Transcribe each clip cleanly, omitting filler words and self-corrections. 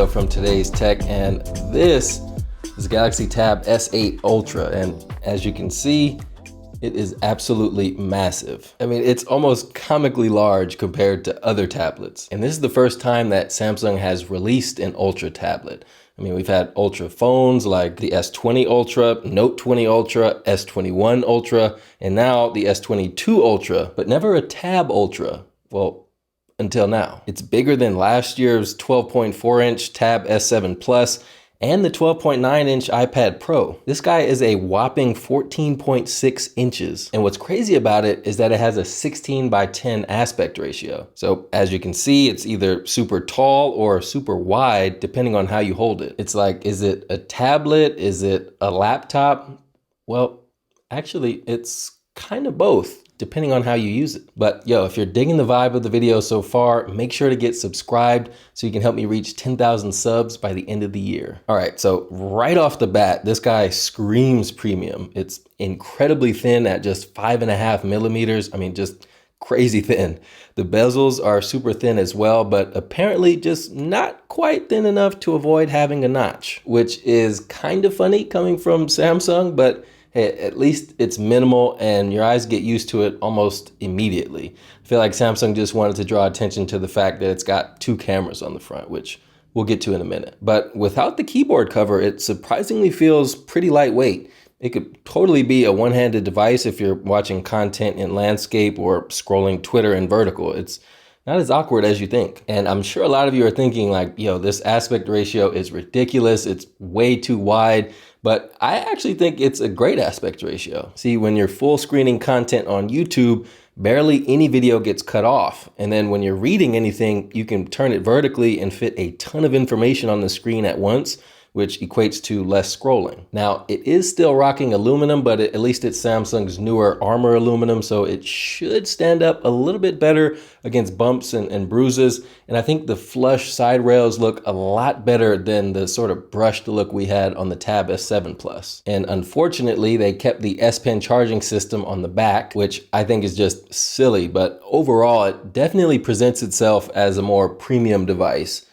Lorenzo from Today's Tech, and this is Galaxy Tab S8 Ultra, and as you can see, it is absolutely massive. I mean, it's almost comically large compared to other tablets. And this is the first time that Samsung has released an Ultra tablet. I mean, we've had Ultra phones like the S20 Ultra, Note 20 Ultra, S21 Ultra, and now the S22 Ultra, but never a Tab Ultra. Well, until now. It's bigger than last year's 12.4-inch Tab S7 Plus and the 12.9-inch iPad Pro. This guy is a whopping 14.6 inches. And what's crazy about it is that it has a 16:10 aspect ratio. So as you can see, it's either super tall or super wide, depending on how you hold it. It's like, is it a tablet? Is it a laptop? Well, actually, it's kind of both, depending on how you use it. But yo, if you're digging the vibe of the video so far, make sure to get subscribed so you can help me reach 10,000 subs by the end of the year. All right, so right off the bat, this guy screams premium. It's incredibly thin at just 5.5 millimeters. I mean, just crazy thin. The bezels are super thin as well, but apparently just not quite thin enough to avoid having a notch, which is kind of funny coming from Samsung, but hey, at least it's minimal and your eyes get used to it almost immediately. I feel like Samsung just wanted to draw attention to the fact that it's got 2 cameras on the front, which we'll get to in a minute. But without the keyboard cover, it surprisingly feels pretty lightweight. It could totally be a one-handed device if you're watching content in landscape or scrolling Twitter in vertical. It's not as awkward as you think. And I'm sure a lot of you are thinking like, yo, this aspect ratio is ridiculous. It's way too wide. But I actually think it's a great aspect ratio. See, when you're full screening content on YouTube, barely any video gets cut off. And then when you're reading anything, you can turn it vertically and fit a ton of information on the screen at once, which equates to less scrolling. Now, it is still rocking aluminum, but at least it's Samsung's newer Armor aluminum, so it should stand up a little bit better against bumps and bruises. And I think the flush side rails look a lot better than the sort of brushed look we had on the Tab S7 Plus. And unfortunately, they kept the S Pen charging system on the back, which I think is just silly, but overall, it definitely presents itself as a more premium device,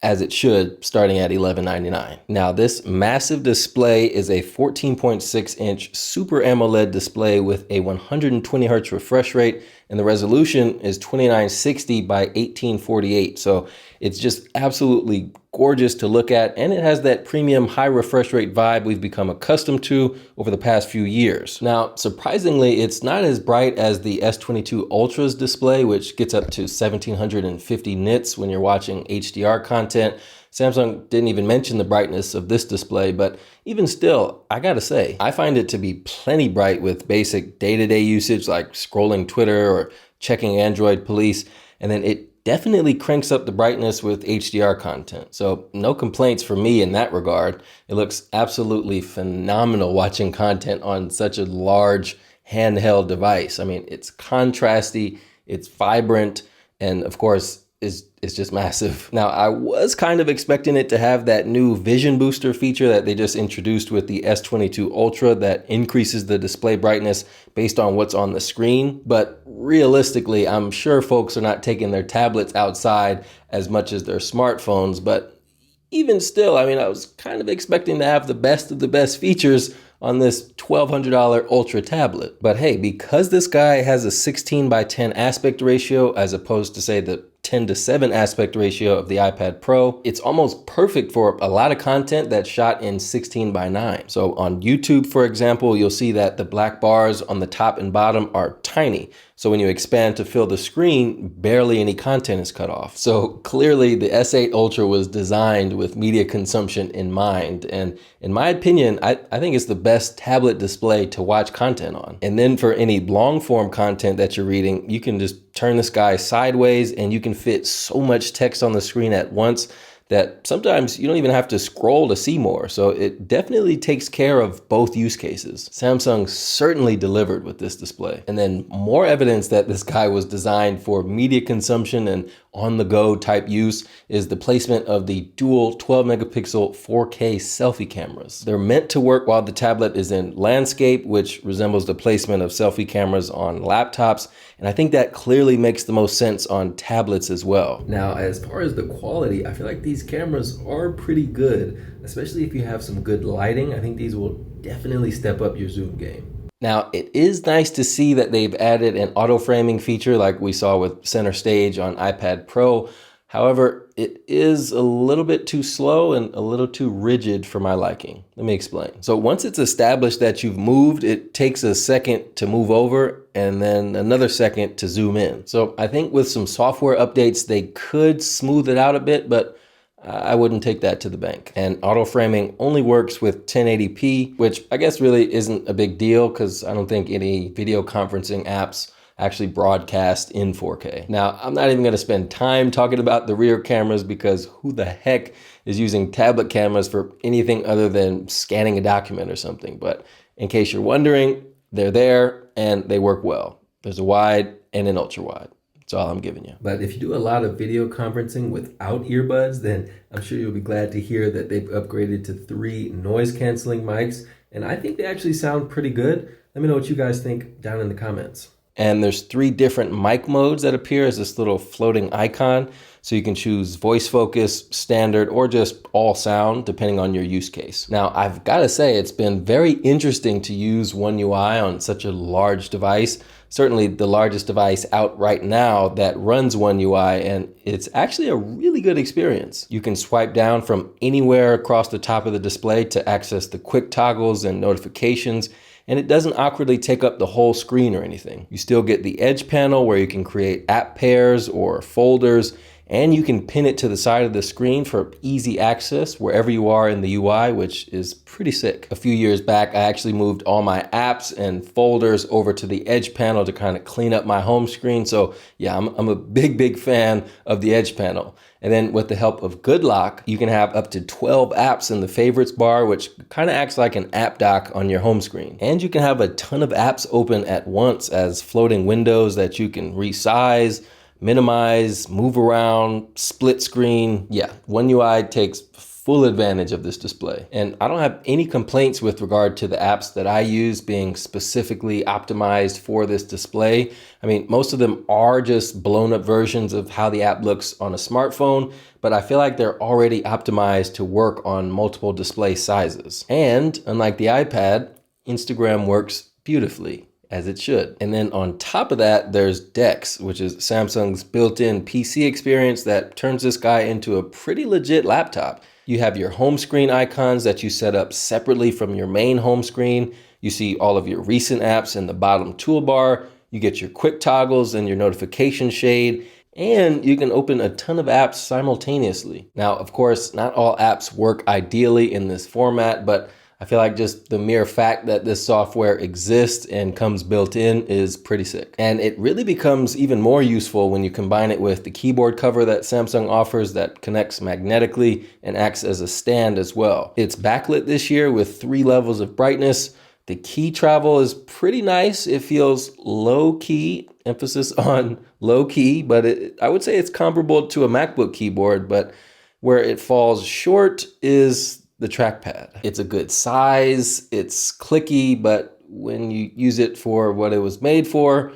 as it should, starting at $11.99. Now, this massive display is a 14.6-inch Super AMOLED display with a 120 Hz refresh rate, and the resolution is 2960 by 1848. So it's just absolutely gorgeous to look at, and it has that premium high refresh rate vibe we've become accustomed to over the past few years. Now, surprisingly, it's not as bright as the S22 Ultra's display, which gets up to 1750 nits when you're watching HDR content. Samsung didn't even mention the brightness of this display, but even still, I gotta say, I find it to be plenty bright with basic day-to-day usage like scrolling Twitter or checking Android Police, and then it definitely cranks up the brightness with HDR content. So no complaints for me in that regard. It looks absolutely phenomenal watching content on such a large handheld device. I mean, it's contrasty, it's vibrant, and of course, it's just massive. Now, I was kind of expecting it to have that new vision booster feature that they just introduced with the S22 Ultra that increases the display brightness based on what's on the screen. But realistically, I'm sure folks are not taking their tablets outside as much as their smartphones. But even still, I mean, I was kind of expecting to have the best of the best features on this $1,200 Ultra tablet. But hey, because this guy has a 16:10 aspect ratio as opposed to, say, the 10:7 aspect ratio of the iPad Pro, it's almost perfect for a lot of content that's shot in 16:9. So on YouTube, for example, you'll see that the black bars on the top and bottom are tiny. So when you expand to fill the screen, barely any content is cut off. So clearly the S8 Ultra was designed with media consumption in mind. And in my opinion, I think it's the best tablet display to watch content on. And then for any long form content that you're reading, you can just turn this guy sideways and you can fit so much text on the screen at once that sometimes you don't even have to scroll to see more. So it definitely takes care of both use cases. Samsung certainly delivered with this display. And then more evidence that this guy was designed for media consumption and on-the-go type use is the placement of the dual 12 megapixel 4K selfie cameras. They're meant to work while the tablet is in landscape, which resembles the placement of selfie cameras on laptops. And I think that clearly makes the most sense on tablets as well. Now, as far as the quality, I feel like these these cameras are pretty good, especially if you have some good lighting. I think these will definitely step up your zoom game. Now, it is nice to see that they've added an auto framing feature like we saw with Center Stage on iPad Pro. However, it is a little bit too slow and a little too rigid for my liking. Let me explain. So once it's established that you've moved, it takes a second to move over and then another second to zoom in. So I think with some software updates, they could smooth it out a bit, but I wouldn't take that to the bank. And auto framing only works with 1080p, which I guess really isn't a big deal because I don't think any video conferencing apps actually broadcast in 4K. Now, I'm not even gonna spend time talking about the rear cameras because who the heck is using tablet cameras for anything other than scanning a document or something? But in case you're wondering, they're there and they work well. There's a wide and an ultra wide. That's all I'm giving you. But if you do a lot of video conferencing without earbuds, then I'm sure you'll be glad to hear that they've upgraded to 3 noise canceling mics. And I think they actually sound pretty good. Let me know what you guys think down in the comments. And there's 3 different mic modes that appear as this little floating icon. So you can choose voice focus, standard, or just all sound, depending on your use case. Now, I've got to say, it's been very interesting to use OneUI on such a large device. Certainly the largest device out right now that runs OneUI, and it's actually a really good experience. You can swipe down from anywhere across the top of the display to access the quick toggles and notifications, and it doesn't awkwardly take up the whole screen or anything. You still get the edge panel where you can create app pairs or folders, and you can pin it to the side of the screen for easy access wherever you are in the UI, which is pretty sick. A few years back, I actually moved all my apps and folders over to the edge panel to kind of clean up my home screen. So yeah, I'm a big fan of the edge panel. And then with the help of Good Lock, you can have up to 12 apps in the favorites bar, which kind of acts like an app dock on your home screen. And you can have a ton of apps open at once as floating windows that you can resize, minimize, move around, split screen. Yeah, OneUI takes full advantage of this display. And I don't have any complaints with regard to the apps that I use being specifically optimized for this display. I mean, most of them are just blown up versions of how the app looks on a smartphone, but I feel like they're already optimized to work on multiple display sizes. And unlike the iPad, Instagram works beautifully, as it should. And then on top of that, there's Dex, which is Samsung's built-in PC experience that turns this guy into a pretty legit laptop. You have your home screen icons that you set up separately from your main home screen. You see all of your recent apps in the bottom toolbar. You get your quick toggles and your notification shade, and you can open a ton of apps simultaneously. Now, of course, not all apps work ideally in this format, but I feel like just the mere fact that this software exists and comes built in is pretty sick. And it really becomes even more useful when you combine it with the keyboard cover that Samsung offers that connects magnetically and acts as a stand as well. It's backlit this year with 3 levels of brightness. The key travel is pretty nice. It feels low key, emphasis on low key, but I would say it's comparable to a MacBook keyboard, but where it falls short is the trackpad. It's a good size, it's clicky, but when you use it for what it was made for,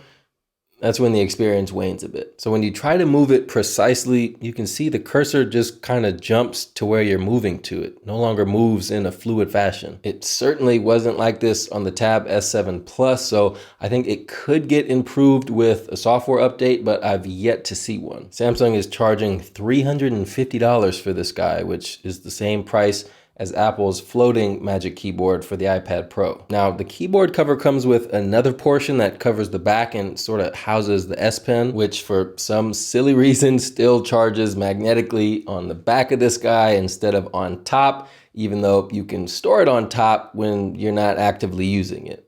that's when the experience wanes a bit. So when you try to move it precisely, you can see the cursor just kind of jumps to where you're moving to. It no longer moves in a fluid fashion. It certainly wasn't like this on the Tab S7 Plus, so I think it could get improved with a software update, but I've yet to see one. Samsung is charging $350 for this guy, which is the same price as Apple's floating Magic Keyboard for the iPad Pro. Now, the keyboard cover comes with another portion that covers the back and sort of houses the S Pen, which for some silly reason still charges magnetically on the back of this guy instead of on top, even though you can store it on top when you're not actively using it.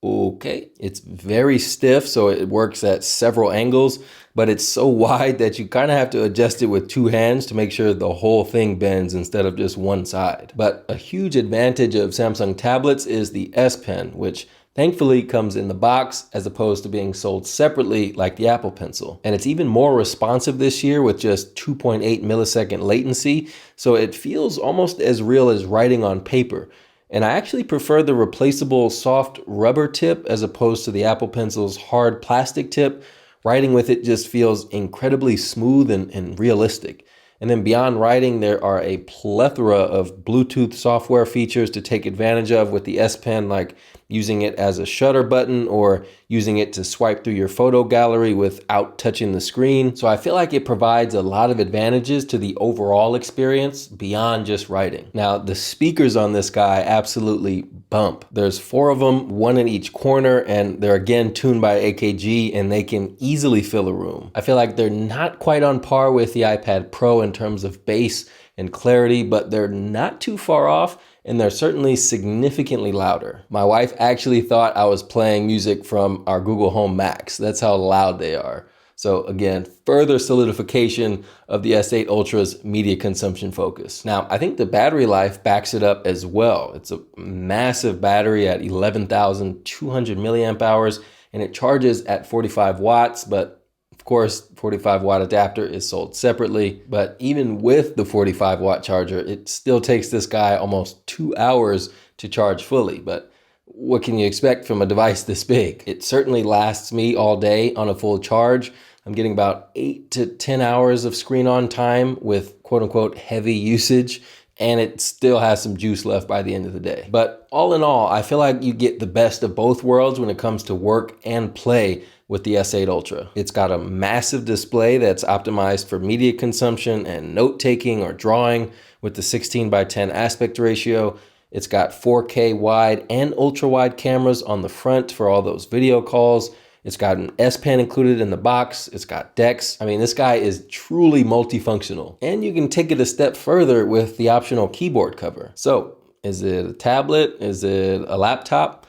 Okay, it's very stiff, so it works at several angles, but it's so wide that you kind of have to adjust it with 2 hands to make sure the whole thing bends instead of just one side. But a huge advantage of Samsung tablets is the S Pen, which thankfully comes in the box as opposed to being sold separately like the Apple Pencil. And it's even more responsive this year with just 2.8 millisecond latency, so it feels almost as real as writing on paper. And I actually prefer the replaceable soft rubber tip as opposed to the Apple Pencil's hard plastic tip. Writing with it just feels incredibly smooth and realistic. And then beyond writing, there are a plethora of Bluetooth software features to take advantage of with the S Pen, like using it as a shutter button or using it to swipe through your photo gallery without touching the screen. So I feel like it provides a lot of advantages to the overall experience beyond just writing. Now, the speakers on this guy absolutely bump. There's 4 of them, 1 in each corner, and they're again tuned by AKG, and they can easily fill a room. I feel like they're not quite on par with the iPad Pro in terms of bass and clarity, but they're not too far off, and they're certainly significantly louder. My wife actually thought I was playing music from our Google Home Max. That's how loud they are. So again, further solidification of the S8 Ultra's media consumption focus. Now, I think the battery life backs it up as well. It's a massive battery at 11,200 milliamp hours, and it charges at 45 watts, but of course, 45 watt adapter is sold separately. But even with the 45 watt charger, it still takes this guy almost 2 hours to charge fully. But what can you expect from a device this big? It certainly lasts me all day on a full charge. I'm getting about 8 to 10 hours of screen on time with quote unquote heavy usage, and it still has some juice left by the end of the day. But all in all, I feel like you get the best of both worlds when it comes to work and play with the S8 Ultra. It's got a massive display that's optimized for media consumption and note-taking or drawing with the 16:10 aspect ratio. It's got 4K wide and ultra wide cameras on the front for all those video calls. It's got an S Pen included in the box. It's got DeX. I mean, this guy is truly multifunctional. And you can take it a step further with the optional keyboard cover. So, is it a tablet? Is it a laptop?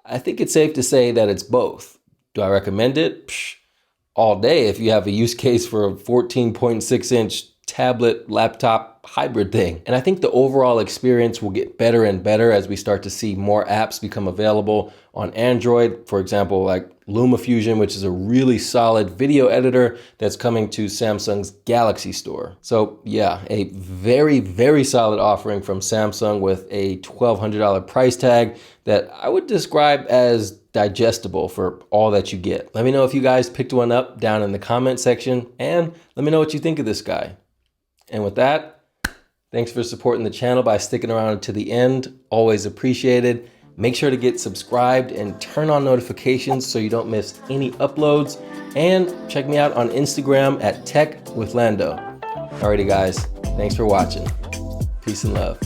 I think it's safe to say that it's both. Do I recommend it? Psh, all day if you have a use case for a 14.6-inch tablet, laptop, hybrid thing. And I think the overall experience will get better and better as we start to see more apps become available on Android. For example, like LumaFusion, which is a really solid video editor that's coming to Samsung's Galaxy Store. So yeah, a very, very solid offering from Samsung with a $1,200 price tag that I would describe as digestible for all that you get. Let me know if you guys picked one up down in the comment section, and let me know what you think of this guy. And with that, thanks for supporting the channel by sticking around to the end. Always appreciated. Make sure to get subscribed and turn on notifications so you don't miss any uploads. And check me out on Instagram at Tech with Lando. Alrighty guys, thanks for watching. Peace and love.